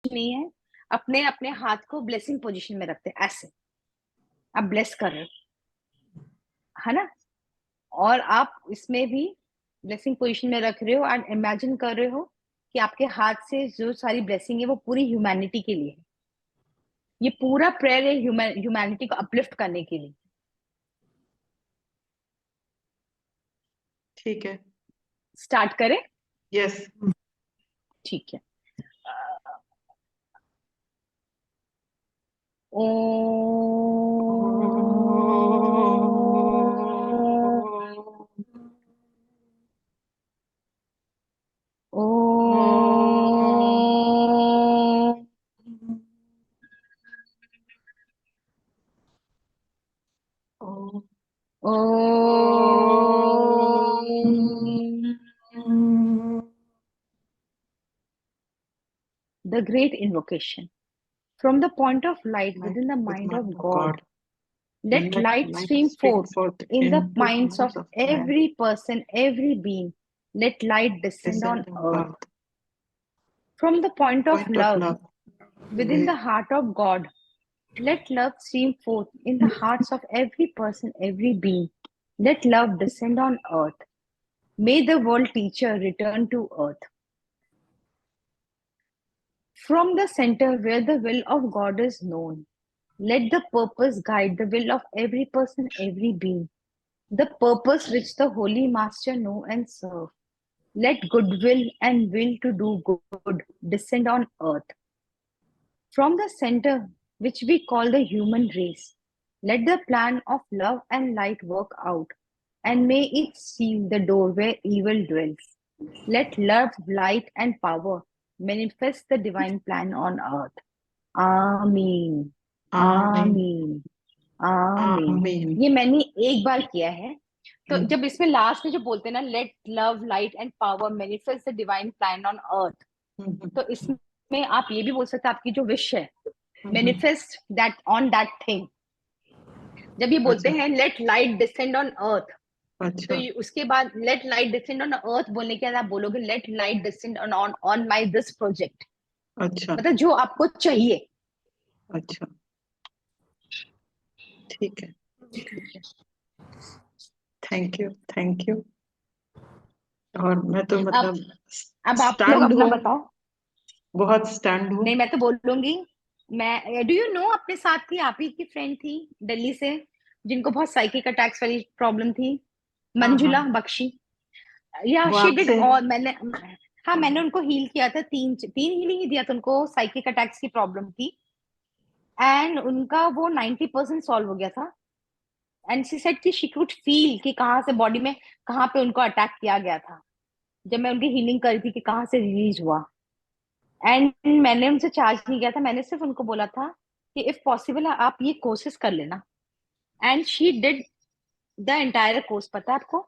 नहीं है, अपने अपने हाथ को ब्लेसिंग पोजीशन में रखते हैं ऐसे, आप ब्लेस कर रहे हो, है ना। और आप इसमें भी ब्लेसिंग पोजीशन में रख रहे हो एंड इमेजिन कर रहे हो कि आपके हाथ से जो सारी ब्लेसिंग है वो पूरी ह्यूमैनिटी के लिए है। ये पूरा प्रेयर है ह्यूमैनिटी को अपलिफ्ट करने के लिए। ठीक है, स्टार्ट करें? यस। ठीक है। The great invocation. From the point of light within the mind of God, let Let light light stream stream forth forth in the into the minds of minds of man, every person, every being. Let light descend on descend on earth. earth. From the point of Point of love love, within the heart of God, let love stream forth in the hearts of every person, every being. Let love descend on earth. May the world teacher return to earth. From the center where the will of God is known, let the purpose guide the will of every person, every being. The purpose which the Holy Master know and serve. Let goodwill and will to do good descend on earth. From the center which we call the human race, let the plan of love and light work out, and may it seal the door where evil dwells. Let love, light, and power manifest the divine plan on earth. आमीन, आमीन, आमीन, आमीन। आमीन। ये मैंने एक बार किया है। तो जब इसमें लास्ट में जो बोलते हैं ना, let love light and power manifest the divine plan on earth, तो इसमें आप ये भी बोल सकते हैं आपकी जो विश है, manifest that on that thing. जब ये बोलते अच्छा, हैं let light descend on earth, तो अच्छा, उसके बाद let light descend on earth बोलने के बाद आप बोलोगे let light descend on on on my this project, अच्छा, मतलब जो आपको चाहिए। अच्छा, ठीक है। ठीक है। Thank you, thank you. और मैं तो अब मतलब अब आप लोग स्टैंड अपना हूँ, बताओ। बहुत स्टैंड हूँ। नहीं, मैं तो बोलूंगी। मैं डू यू नो अपने साथ थी, आप ही की फ्रेंड थी दिल्ली से, जिनको बहुत साइकिक अटैक्स वाली प्रॉब्लम थी, हाँ, मंजुला हाँ, बख्शी। या वो शी डिड, आपसे। और मैंने, हाँ मैंने उनको हील किया था, तीन तीन हीलिंग ही दिया था उनको, साइकिक अटैक्स की प्रॉब्लम थी एंड उनका वो 90% सॉल्व हो गया था। एंड शी सेड कि शी कुड फील कि कहाँ से बॉडी में, कहाँ पे उनको अटैक किया गया था, जब मैं उनकी हीलिंग करी थी कि कहाँ से रिलीज हुआ। एंड मैंने उनसे चार्ज नहीं किया था, मैंने सिर्फ उनको बोला था कि इफ पॉसिबल आप ये कोर्सेज कर लेना। And she did the entire course, पता है आपको।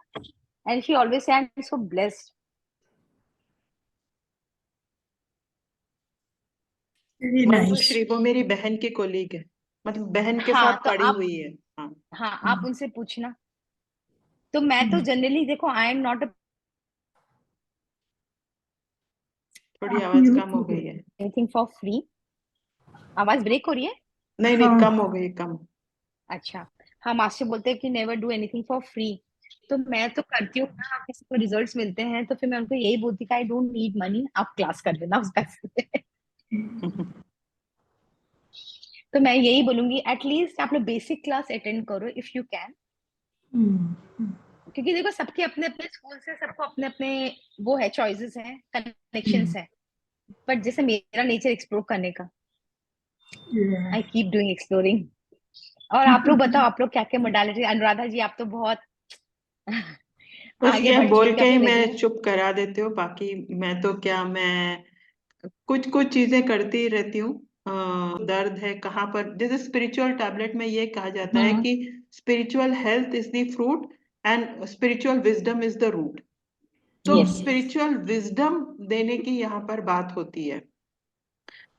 And she always say I am so blessed. Very nice. Manjushree वो मेरी बहन की कोलीग है, मतलब बहन के हाँ साथ तो पड़ी आप, हुई है। हाँ, हाँ आप उनसे पूछना। तो मैं तो जनरली देखो, आई एम नॉट थोड़ी आप आवाज म्यूट कम हो हो गई गए। है। Anything for free. आवाज ब्रेक हो रही है? नहीं, नहीं, हाँ, कम हो गई, कम। अच्छा। हाँ, मास्टर बोलते हैं कि never do anything for free. तो मैं तो करती हूँ ना, किसी को रिजल्ट्स मिलते हैं तो फिर मैं उनको यही बोलती कि आई डोंट नीड मनी, आप क्लास कर लेना उस पैसे से। तो मैं यही बोलूंगी एटलीस्ट आप लोग बेसिक क्लास अटेंड करो इफ यू कैन। क्योंकि देखो सबके अपने अपने स्कूल से, सबको अपने अपने वो है, चॉइसेस हैं, कनेक्शंस हैं। बट जैसे मेरा नेचर एक्सप्लोर करने का, आई कीप डूइंग एक्सप्लोरिंग। और आप लोग बताओ, आप लोग क्या क्या मोडालिटी, अनुराधा जी आप तो बहुत बस आगे ये बढ़ बोल चुके के हैं ही अपने मैं वेदिक। चुप करा देती हूँ, बाकी मैं तो क्या, मैं कुछ कुछ चीजें करती ही रहती हूँ। दर्द है कहाँ पर, जैसे स्पिरिचुअल टैबलेट में ये कहा जाता है कि spiritual health is the fruit and spiritual wisdom is the root. तो यस। स्पिरिचुअल विजडम देने की यहाँ पर बात होती है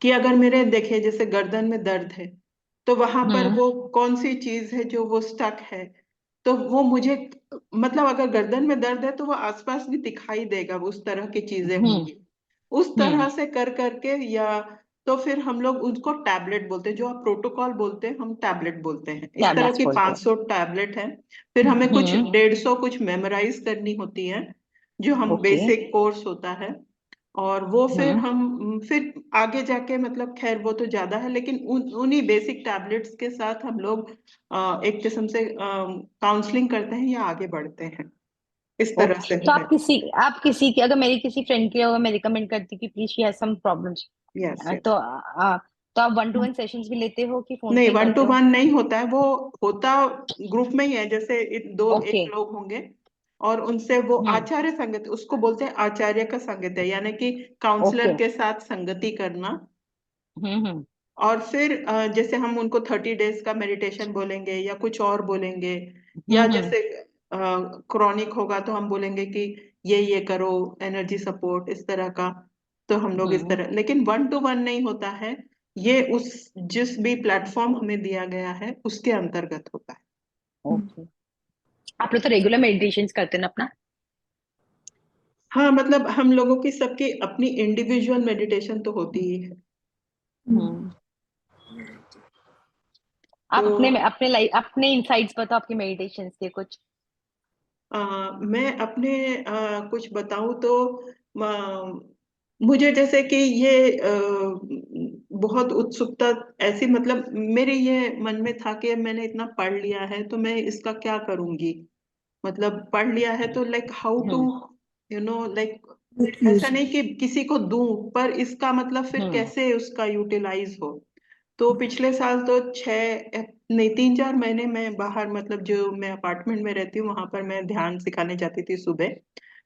कि अगर मेरे देखे जैसे गर्दन में दर्द है, तो वहां पर हम्म। वो कौन सी चीज है जो वो स्टक है। तो वो मुझे, मतलब अगर गर्दन में दर्द है तो वो आसपास भी दिखाई देगा, उस तरह की चीजें हम्म। होंगी। उस तरह हम्म। से कर करके, या तो फिर हम लोग उसको टैबलेट बोलते हैं, जो आप प्रोटोकॉल बोलते हैं हम टैबलेट बोलते हैं। इस तरह टैबलेट्स की बोलते हैं। 500 टैबलेट है। फिर हमें कुछ हम्म। 150 कुछ मेमोराइज करनी होती है, जो हम ओके। बेसिक कोर्स होता है। और वो फिर हम्म। हम फिर आगे जाके मतलब खैर वो तो ज्यादा है, लेकिन उन्हीं बेसिक टैबलेट्स के साथ हम लोग एक किस्म से काउंसलिंग करते हैं या आगे बढ़ते हैं। इस तरह से ओके, तो है। आप किसी की, अगर मेरी किसी फ्रेंड के लिए अगर मैं रिकमेंड करती हूँ कि please she has some problems, yes yes. तो आप 1-to-1 सेशंस भी लेते हो कि फोन नहीं, पे ही वन करते टू हो? वन नहीं होता है, वो होता ग्रुप में ही है। जैसे दो ओके। एक लोग होंगे और उनसे वो हम्म। आचार्य संगति, उसको बोलते हैं आचार्य का संगति है, यानी कि ओके। काउंसलर के साथ संगति करना। हम्म। और फिर जैसे हम उनको 30 डेज का मेडिटेशन बोलेंगे या कुछ और बोलेंगे, या हम्म। जैसे क्रॉनिक होगा तो हम बोलेंगे कि ये करो, एनर्जी सपोर्ट इस तरह का। तो हम लोग इस हम्म। तरह, लेकिन 1-to-1 नहीं होता है। ये उस जिस भी प्लेटफॉर्म हमें दिया गया है उसके अंतर्गत होता है। ओके। आप लोग तो रेगुलर मेडिटेशंस करते हैं ना अपना? हाँ, मतलब हम लोगों की सबकी अपनी इंडिविजुअल मेडिटेशन तो होती ही है। हम्म। आप तो अपने लाइफ, अपने इनसाइट्स बताओ आपके मेडिटेशंस के कुछ। मैं अपने कुछ बताऊं तो मुझे जैसे कि ये बहुत उत्सुकता ऐसी, मतलब मेरे ये मन में था कि मैंने इतना पढ़ लिया है तो मैं इसका क्या करूंगी। मतलब पढ़ लिया है तो like how to, hmm. Like use. ऐसा नहीं कि किसी को दूं, पर इसका मतलब फिर हम्म। कैसे उसका यूटिलाइज हो। तो पिछले साल तो 6 नहीं 3-4 महीने मैं बाहर, मतलब जो मैं अपार्टमेंट में रहती हूँ वहां पर मैं ध्यान सिखाने जाती थी सुबह।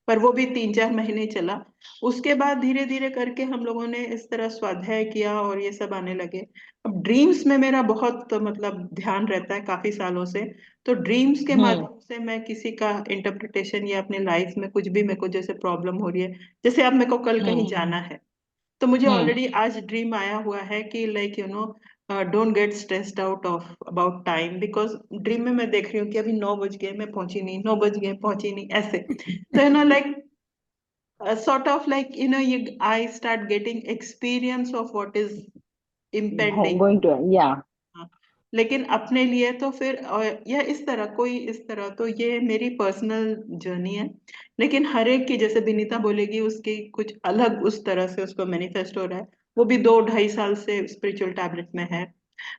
पर वो भी 3-4 महीने चला। उसके बाद धीरे धीरे करके हम लोगों ने इस तरह स्वाध्याय किया और ये सब आने लगे। अब ड्रीम्स में मेरा बहुत मतलब ध्यान रहता है काफी सालों से। तो ड्रीम्स के हम्म। माध्यम से मैं किसी का इंटरप्रिटेशन या अपने लाइफ में कुछ भी मेरे को जैसे प्रॉब्लम हो रही है, जैसे अब मेरे को कल कहीं हम्म। जाना है, तो मुझे हम्म। ऑलरेडी आज ड्रीम आया हुआ है कि like don't get stressed out of about time, because dream में मैं देख रही हूँ कि अभी 9 बज गए मैं पहुंची नहीं, 9 बज गए पहुंची नहीं, ऐसे। तो like sort of like I start getting experience of what is impending। Going to, yeah. हाँ, लेकिन अपने लिए तो फिर या इस तरह कोई इस तरह, तो ये मेरी पर्सनल जर्नी है। लेकिन हर एक की, जैसे विनीता बोलेगी उसकी कुछ अलग उस तरह से उसको मैनिफेस्ट हो रहा है। वो भी 2-2.5 साल से स्पिरिचुअल टैबलेट में है।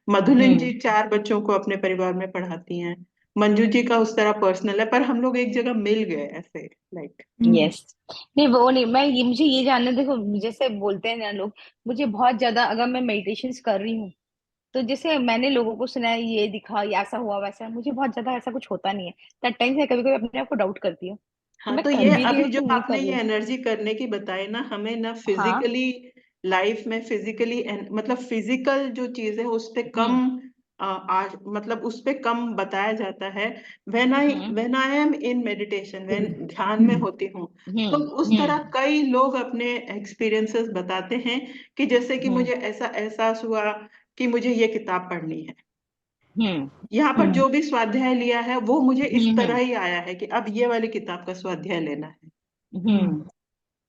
मधुलिन जी हम्म। 4 बच्चों को अपने परिवार में पढ़ाती हैं। मंजू जी का उस तरह पर्सनल है, पर हम लोग एक जगह मिल गए ऐसे, लाइक। यस। नहीं, वो नहीं, मुझे ये जानना, देखो जैसे बोलते हैं ना लोग, मुझे बहुत ज्यादा, अगर मैं मेडिटेशंस कर रही हूँ तो जैसे मैंने लोगों को सुना है ये दिखा, ये ऐसा हुआ वैसा है, मुझे बहुत ज्यादा ऐसा कुछ होता नहीं है। दैट टाइम्स मैं कभी कभी अपने आप को डाउट करती हूँ कि हाँ, मैं तो कर ये भी रही अभी हूँ जो कि नहीं आपने कर रही ये हूँ। एनर्जी करने की बताई ना, हमें ना हाँ। फिजिकली लाइफ में फिजिकली मतलब फिजिकल जो चीज है उस पे कम हम्म। आज मतलब उस पे कम बताया जाता है। Hmm. When I am in meditation, when ध्यान में होती हूँ, तो हम्म। उस तरह हम्म। कई लोग अपने एक्सपीरियंसेस बताते हैं कि जैसे कि हम्म। मुझे ऐसा एहसास हुआ कि मुझे ये किताब पढ़नी है। हम्म। यहाँ पर जो भी स्वाध्याय लिया है वो मुझे इस हम्म। तरह ही आया है कि अब ये वाली किताब का स्वाध्याय लेना है। हम्म।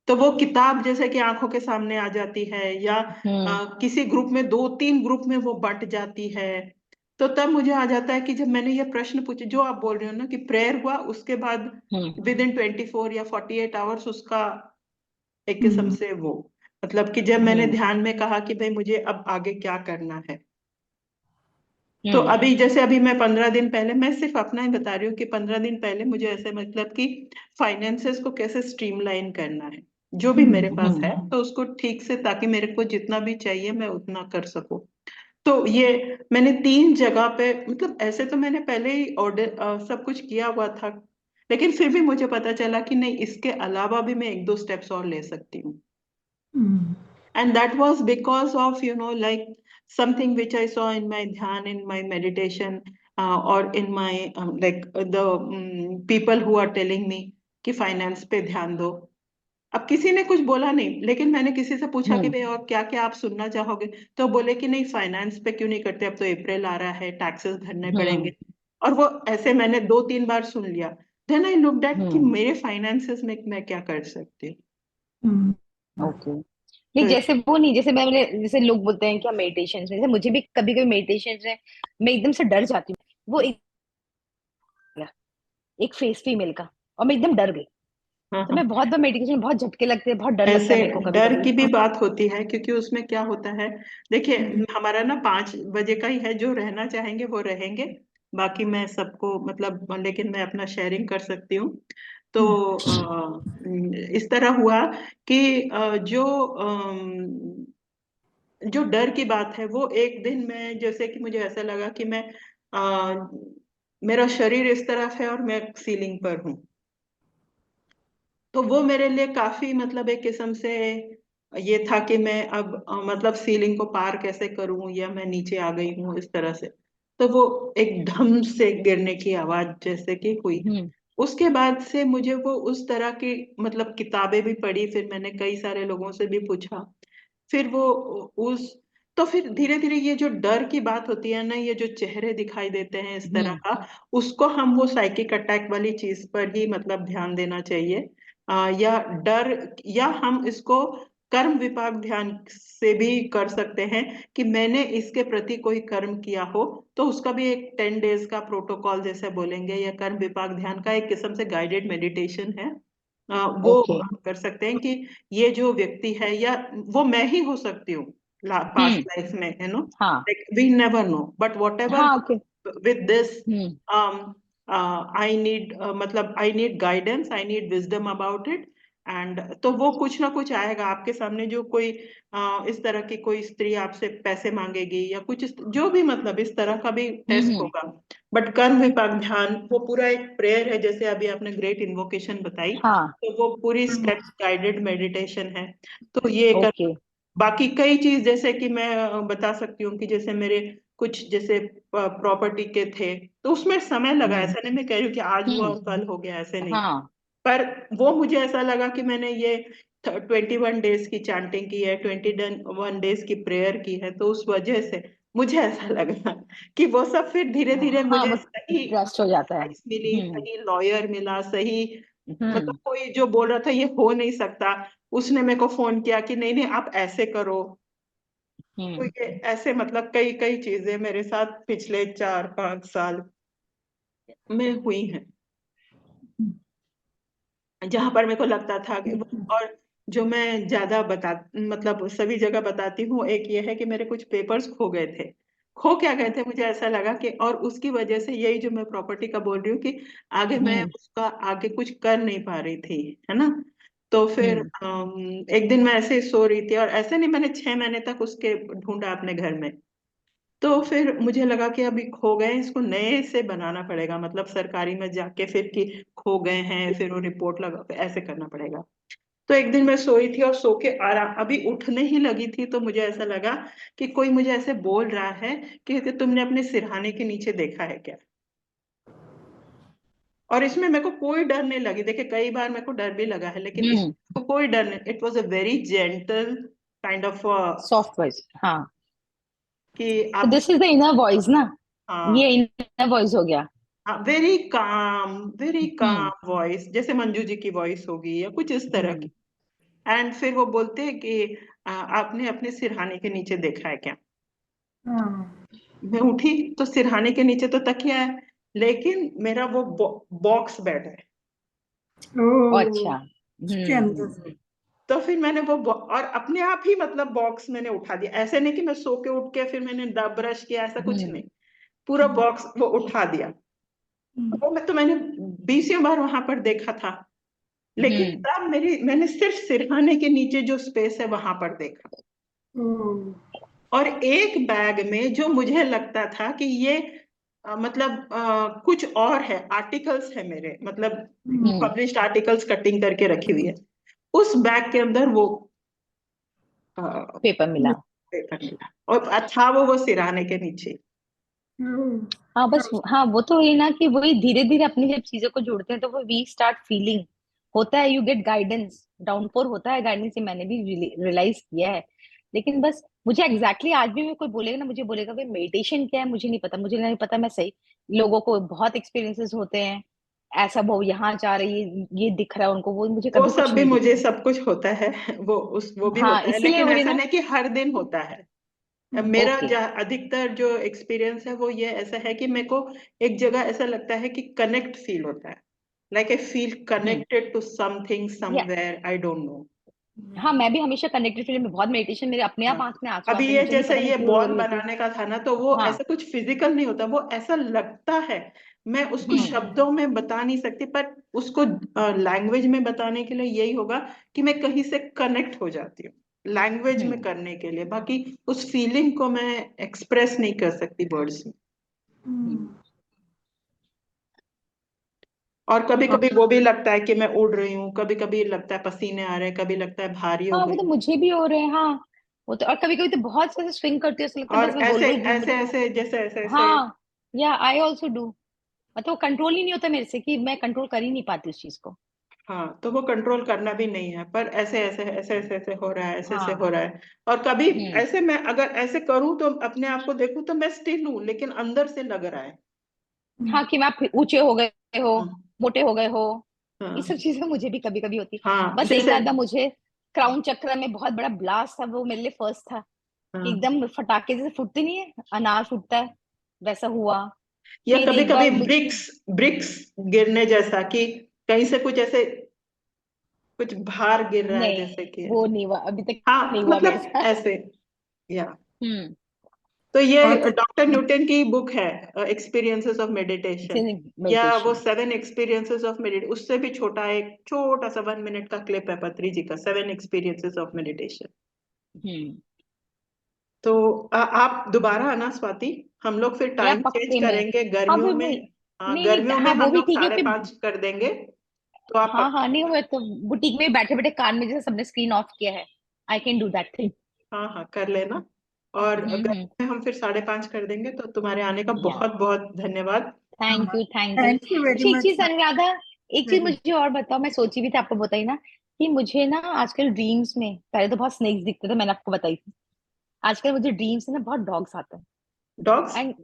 तो वो किताब जैसे कि आंखों के सामने आ जाती है, या हम्म। किसी ग्रुप में 2-3 ग्रुप में वो बंट जाती है। तो तब मुझे आ जाता है कि जब मैंने ये प्रश्न पूछे, जो आप बोल रहे हो ना कि प्रेयर हुआ उसके बाद हम्म। विद इन 24 या 48 आवर्स उसका एक किस्म हम्म। से वो, मतलब कि जब मैंने हम्म। ध्यान में कहा कि भाई मुझे अब आगे क्या करना है। तो हम्म। अभी जैसे अभी मैं 15 दिन पहले, मैं सिर्फ अपना ही बता रही हूँ कि 15 दिन पहले मुझे ऐसे मतलब कि फाइनेंसेस को कैसे स्ट्रीमलाइन करना है, जो भी मेरे पास हम्म। है तो उसको ठीक से, ताकि मेरे को जितना भी चाहिए मैं उतना कर सकूं। तो ये मैंने 3 जगह पे, मतलब ऐसे तो मैंने पहले ही ऑर्डर सब कुछ किया हुआ था, लेकिन फिर भी मुझे पता चला कि नहीं, इसके अलावा भी मैं 1-2 स्टेप्स और ले सकती हूँ। हम्म। And that was because of like something which I saw in my dhyan, in my meditation, or in my like the people who are telling me कि फाइनेंस पे ध्यान दो। अब किसी ने कुछ बोला नहीं, लेकिन मैंने किसी से पूछा कि हम्म। भाई और क्या क्या आप सुनना चाहोगे, तो बोले कि नहीं फाइनेंस पे क्यों नहीं करते, अब तो अप्रैल आ रहा है, टैक्सेस भरने हम्म। पड़ेंगे। और वो ऐसे मैंने 2-3 बार सुन लिया। देन आई लुक्ड एट कि हम्म। मेरे फाइनेंसेस में मैं क्या कर सकती हूँ। हम्म। ओके। नहीं, तो जैसे वो नहीं, जैसे लोग बोलते हैं क्या मेडिटेशन, जैसे मुझे भी कभी कभी मेडिटेशन है, मैं एकदम से डर जाती हूँ। वो एक फेस फीमेल का, और मैं एकदम डर गई। हाँ तो हाँ, मैं बहुत बार मेडिटेशन, बहुत झटके लगते हैं, बहुत डर लगता ऐसे है मेरे को कभी डर कभी। की भी बात होती है, क्योंकि उसमें क्या होता है, देखिए हमारा ना 5 बजे का ही है, जो रहना चाहेंगे वो रहेंगे, बाकी मैं सबको मतलब, लेकिन मैं अपना शेयरिंग कर सकती हूँ। तो इस तरह हुआ कि जो डर की बात है, वो एक दिन में जैसे कि मुझे ऐसा लगा कि मैं अ, मेरा शरीर इस तरफ है और मैं सीलिंग पर हूँ। तो वो मेरे लिए काफी मतलब एक किस्म से ये था कि मैं अब मतलब सीलिंग को पार कैसे करूं, या मैं नीचे आ गई हूँ इस तरह से। तो वो एक धम से गिरने की आवाज जैसे कि हुई। हम्म। उसके बाद से मुझे वो उस तरह की मतलब किताबें भी पढ़ी, फिर मैंने कई सारे लोगों से भी पूछा, फिर वो उस तो फिर धीरे धीरे ये जो डर की बात होती है ना, ये जो चेहरे दिखाई देते हैं इस तरह हम्म। का, उसको हम वो साइकिक अटैक वाली चीज पर ही मतलब ध्यान देना चाहिए। या डर, या हम इसको कर्म विपाक ध्यान से भी कर सकते हैं कि मैंने इसके प्रति कोई कर्म किया हो, तो उसका भी एक 10 डेज का प्रोटोकॉल जैसे बोलेंगे, या कर्म विपाक ध्यान का एक किस्म से गाइडेड मेडिटेशन है। वो ओके। हम कर सकते हैं कि ये जो व्यक्ति है, या वो मैं ही हो सकती हूँ पास्ट हम्म। लाइफ में, है नो, हाँ। Like we never know, but whatever हाँ। Okay. with this hmm. I need मतलब I need guidance, I need wisdom about it, and तो वो कुछ ना कुछ आएगा आपके सामने, जो कोई इस तरह की कोई स्त्री आपसे पैसे मांगेगी, या कुछ जो भी मतलब इस तरह का भी टेस्ट हम्म। होगा। बट कर्म विपाक ध्यान वो पूरा एक प्रेयर है, जैसे अभी आपने ग्रेट इन्वोकेशन बताई, हाँ। तो वो पूरी स्टेप गाइडेड मेडिटेशन है। तो ये कर, ओके। बाकी कई चीज जैसे कि मैं बता सकती हूँ कि जैसे मेरे कुछ जैसे प्रॉपर्टी के थे, तो उसमें समय लगा, हम्म। ऐसा नहीं मैं कह रही हूँ कि आज हुआ हम्म। और कल हो गया, ऐसे नहीं। हाँ। पर वो मुझे ऐसा लगा कि मैंने ये 21 डेज की चैंटिंग की है, 21 डेज की प्रेयर की है, तो उस वजह से मुझे ऐसा लगा कि वो सब फिर धीरे धीरे हाँ, मुझे वो सही ट्रस्ट हो जाता है। एडवाइस मिली, हम्म। सही लॉयर मिला, सही मतलब हम्म। कोई जो बोल रहा था ये हो नहीं सकता, उसने मेरे को फोन किया कि नहीं नहीं आप ऐसे करो। तो हम्म। ये ऐसे मतलब कई कई चीजें मेरे साथ पिछले 4-5 साल में हुई हैं, जहां पर मेरे को लगता था कि और जो मैं ज्यादा बता मतलब सभी जगह बताती हूँ, एक ये है कि मेरे कुछ पेपर्स खो गए थे। खो क्या गए थे, मुझे ऐसा लगा कि, और उसकी वजह से यही जो मैं प्रॉपर्टी का बोल रही हूँ कि आगे मैं हम्म। उसका आगे कुछ कर नहीं पा रही थी, है ना। तो फिर हम्म। एक दिन मैं ऐसे ही सो रही थी, और ऐसे नहीं, मैंने 6 महीने तक उसके ढूंढा अपने घर में। तो फिर मुझे लगा कि अभी खो गए हैं, इसको नए से बनाना पड़ेगा, मतलब सरकारी में जाके फिर कि खो गए हैं, फिर वो रिपोर्ट लगा के ऐसे करना पड़ेगा। तो एक दिन मैं सोई थी और सो के आराम अभी उठने ही लगी थी, तो मुझे ऐसा लगा कि कोई मुझे ऐसे बोल रहा है कि तुमने अपने सिरहाने के नीचे देखा है क्या। और इसमें मेरे को कोई डर नहीं लगी, देखिए कई बार मेरे को डर भी लगा है, लेकिन हम्म। इसको कोई डर नहीं, it was a very gentle kind of soft voice, हाँ। कि तो आप, this is the inner voice ना, ये हाँ इनर वॉइस हो गया। हाँ, वेरी हम्म। काम वॉइस, जैसे मंजू जी की वॉइस होगी या कुछ इस तरह हम्म। की। एंड फिर वो बोलते हैं कि आपने अपने सिरहाने के नीचे देखा है क्या। हाँ। मैं उठी तो सिरहाने के नीचे तो तकिया है, लेकिन मेरा वो बॉक्स बेड है। ओ, अच्छा। उसके अंदर। तो फिर मैंने और अपने आप ही मतलब बॉक्स मैंने उठा दिया, ऐसे नहीं कि मैं सो के उठ के फिर मैंने ब्रश किया, ऐसा कुछ हम्म। नहीं, पूरा बॉक्स वो उठा दिया। वो मैं तो मैंने 20 बार वहां पर देखा था, लेकिन हम्म। तब मैंने सिर्फ सिरहाने के नीचे जो स्पेस है वहां पर देखा। ओ, और एक बैग में जो मुझे लगता था कि ये मतलब कुछ और है, आर्टिकल्स है मेरे मतलब हम्म। पब्लिश्ड आर्टिकल्स कटिंग करके रखी हुई है, उस बैग के अंदर वो पेपर मिला। पेपर मिला, और था वो सिरहाने के नीचे। हाँ बस, हाँ वो तो है ना, कि वही धीरे धीरे अपनी जब चीजों को जोड़ते हैं तो वो वी स्टार्ट फीलिंग होता है, यू गेट गाइडेंस, डाउनपोर होता है गाइडेंस, ये मैंने भी रियलाइज किया है। लेकिन बस मुझे एग्जैक्टली आज भी मैं कोई बोलेगा ना, मुझे बोलेगा भाई मेडिटेशन क्या है, मुझे नहीं पता, मुझे नहीं पता, मैं सही, लोगों को बहुत एक्सपीरियंसेस होते हैं, ऐसा वो यहाँ जा रही है, ये दिख रहा है उनको, वो मुझे वो कभी सब कुछ भी नहीं मुझे दिखा। सब कुछ होता है। वो भी हाँ होता है, इसीलिए मैं लेकिन बोली ऐसा ना। नहीं कि हर दिन होता है। मेरा ओके। अधिकतर जो एक्सपीरियंस है वो ये ऐसा है कि मेरे को एक जगह ऐसा लगता है कि कनेक्ट फील होता है, like I feel hmm. Connected to something या समवेयर, आई डोंट नो। हाँ, मैं भी हमेशा कनेक्टेड फील में, बहुत मेडिटेशन मेरे अपने आप हाँ, आंख में आंसू अभी आते हैं, ये मुझे नहीं जैसे पता मैं ये क्यों रो बॉल रही होती हूँ। बनाने का था ना, तो वो हाँ। ऐसा कुछ फिजिकल नहीं होता, वो ऐसा लगता है। मैं उसको शब्दों में बता नहीं सकती, पर उसको लैंग्वेज में बताने के लिए यही होगा कि मैं कहीं से कनेक्ट हो जाती हूँ लैंग्वेज में हम्म। करने के लिए। बाकी उस फीलिंग को मैं एक्सप्रेस नहीं कर सकती वर्ड्स में। हम्म। और कभी कभी वो भी लगता है कि मैं उड़ रही हूँ, कभी कभी लगता है पसीने आ रहे हैं, कभी लगता है भारी हो हाँ वो गई तो हूँ। मुझे भी हो रहे हैं, हाँ। वो तो, और कभी कभी तो बहुत से स्विंग करती है, ऐसा लगता है और बस मैं गोल ऐसे गोल घूम ऐसे रही हूँ। ऐसे जैसे ऐसे ऐसे। हाँ, या आई ऑल्सो डू। मतलब वो कंट्रोल ही नहीं होता मेरे से, कि मैं कंट्रोल कर ही नहीं पाती उस चीज को। हाँ, तो वो कंट्रोल करना भी नहीं है, पर ऐसे ऐसे ऐसे ऐसे ऐसे हो रहा है, ऐसे ऐसे हाँ। हो रहा है। और कभी हम्म। ऐसे मैं अगर ऐसे करूं तो अपने आप को देखूं तो मैं स्टिल हूं, लेकिन अंदर से लग रहा है। हाँ, कि मैं आप ऊंचे हो गए हो, हाँ मोटे हो गए हो, ये सब हाँ चीजें मुझे भी कभी कभी होती। हाँ, बस एक जैसे आधा मुझे क्राउन चक्र में बहुत बड़ा ब्लास्ट था, वो मेरे लिए फर्स्ट था, कि हाँ, एकदम फटाके जैसे फूटते नहीं है, अनार फूटता है, वैसा हुआ। या फिर कभी एक कभी बार मुझे, ब्रिक्स ब्रिक्स गिरने जैसा, कि कहीं से कुछ ऐसे कुछ भार गिर रहा है नहीं जैसे कि। वो नहीं हुआ अभी तक, नहीं हाँ, हुआ मेरे मतलब साथ। ऐसे। या हम्म। तो और ये डॉक्टर कभी न्यूटन की बुक है, एक्सपीरियंसेस ऑफ मेडिटेशन, या वो मेडिटेशन। 7 experiences of meditation. उससे भी छोटा एक छोटा सा 1 मिनट का क्लिप है पत्री जी का, 7 एक्सपीरियंसेस ऑफ मेडिटेशन। हम्म। तो आप दोबारा आना स्वाति, हम लोग फिर या टाइम चेंज पक्के में। करेंगे हाँ गर्मियों फिर में। वही, हाँ, नहीं नहीं, गर्मियों में हाँ वो हम भी लोग ठीक है साढ़े फिर। पाँच कर देंगे, तो आप हाँ हाँ, नहीं वो तो बुटीक में बैठे बैठे कान में जैसे सबने स्क्रीन ऑफ किया है, I can do that thing. हाँ हाँ कर लेना। और गर्मियों हम्म। में हम फिर 5:30 कर देंगे। तो तुम्हारे आने का या बहुत बहुत धन्यवाद। Thank you, thank you. Thank you very अच्छा एक मच। चीज अनुराधा, एक चीज वेरी मुझे और बताओ, मैं सोची भी थी आपको बताई ना, कि मुझे ना आजकल ड्रीम्स में, पहले तो बहुत स्नेक्स दिखते थे, मैंने आपको बताई थी, आजकल मुझे ड्रीम्स में ना बहुत डॉग्स आते हैं। डॉग्स। एंड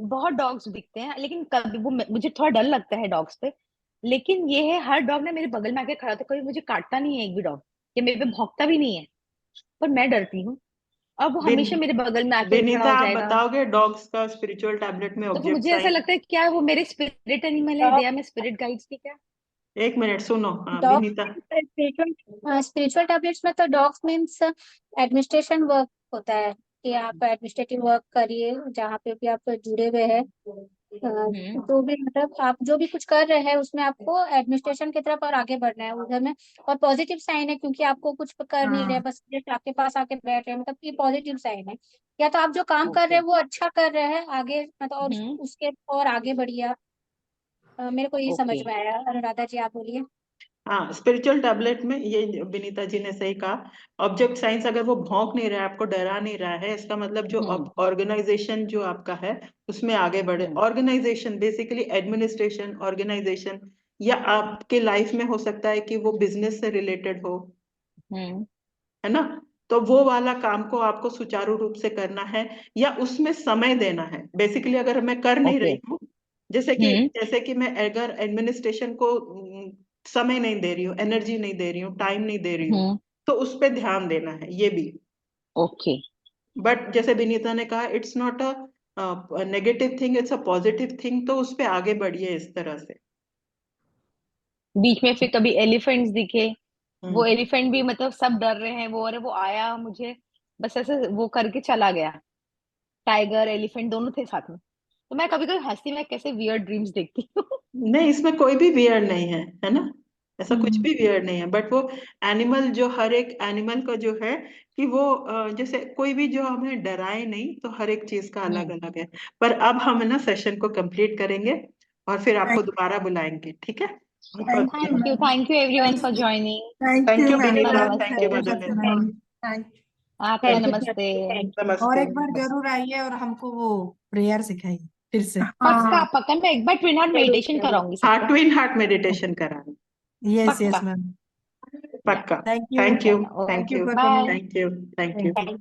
बहुत डॉग्स दिखते हैं, लेकिन कभी वो मुझे थोड़ा डर लगता है डॉग्स पे। लेकिन ये है, हर डॉग ना मेरे बगल में आके खड़ा, तो कभी मुझे काटता नहीं है एक भी डॉग, या मेरे पे भौंकता भी नहीं है, पर मैं डरती हूँ। अब वो हमेशा मेरे बगल में आके खड़ा विनीता, हो आप जाएगा। बताओगे डॉग्स का स्पिरिचुअल टैबलेट में तो फिर ऑब्जेक्ट मुझे ऐसा साइन? लगता है क्या वो मेरे स्पिरिट एनिमल है, they are my spirit guides की क्या? 1 मिनट सुनो। हाँ डॉग विनीता। स्पिरिचुअल टैबलेट्स में तो डॉग्स मीन्स एडमिनिस्ट्रेशन वर्क होता है, कि आप एडमिनिस्ट्रेटिव वर्क करिए जहाँ पे भी आप जुड़े हुए हैं। हम्म। तो भी मतलब आप जो भी कुछ कर रहे हैं उसमें आपको एडमिनिस्ट्रेशन की तरफ और आगे बढ़ना है उधर में। और पॉजिटिव साइन है, क्योंकि आपको कुछ कर नहीं रहे, हाँ बस जस्ट आपके पास आके बैठ रहे हैं, मतलब ये पॉजिटिव साइन है। या तो आप जो काम कर रहे ओके। हैं वो अच्छा कर रहे हैं आगे, मतलब और हम्म। उसके और आगे बढ़िए आप। मेरे को ये समझ ओके। में आया। अनुराधा जी आप बोलिए। हाँ, स्पिरिचुअल टैबलेट में ये विनीता जी ने सही कहा। ऑब्जेक्ट साइंस, अगर वो भौंक नहीं रहा है, आपको डरा नहीं रहा है, इसका मतलब जो हम्म। ऑर्गेनाइजेशन जो आपका है उसमें आगे बढ़े। हम्म। ऑर्गेनाइजेशन बेसिकली एडमिनिस्ट्रेशन, ऑर्गेनाइजेशन, या आपके लाइफ में हो सकता है कि वो बिजनेस से रिलेटेड हो, हम्म। है ना। तो वो वाला काम को आपको सुचारू रूप से करना है, या उसमें समय देना है। बेसिकली अगर मैं कर नहीं ओके। रही हूँ, जैसे कि हम्म। मैं अगर एडमिनिस्ट्रेशन को समय नहीं दे रही हूँ, एनर्जी नहीं दे रही हूँ, टाइम नहीं दे रही हूँ, हम्म। तो उस पर ध्यान देना है ये भी। ओके। बट जैसे विनीता ने कहा, it's not a negative thing, it's a positive thing, तो उस पर आगे बढ़िए इस तरह से। बीच में फिर कभी एलिफेंट्स दिखे, वो हम्म। एलिफेंट भी मतलब सब डर रहे हैं, वो अरे वो आया मुझे बस ऐसे वो करके चला गया। टाइगर एलिफेंट दोनों थे साथ में, तो मैं कभी कभी हंसती, मैं कैसे वियर्ड ड्रीम्स देखती हूँ। नहीं, इसमें कोई भी वियर्ड नहीं है ना, ऐसा कुछ हम्म, भी वियर्ड नहीं है। बट वो एनिमल, जो हर एक एनिमल का जो है कि वो जैसे कोई भी जो हमें डराए नहीं, तो हर एक चीज का अलग हम्म। अलग है। पर अब हम ना सेशन को कंप्लीट करेंगे और फिर आपको दोबारा बुलाएंगे, ठीक है। बहुत थैंक यू बहुत thank you everyone for ma'am. Joining. Thank thank you you ma'am Vinita, for thank you नमस्ते। मधुलिंदा। सत्संग। थैंक आपका थैंक यू नमस्ते। और नमस्ते। एक बार जरूर आइए और हमको वो प्रेयर सिखाइए फिर से। पक्का हाँ पक्का, मैं एक बार ट्विन हार्ट जरूर मेडिटेशन जरूर। कराऊंगी हाँ, सबको। ट्विन हार्ट मेडिटेशन कराना। यस पक्का। Yes ma'am. पक्का। Thank you. थैंक यू, चलो thank thank you you, for coming. Bye. Thank you, thank you. Thank you.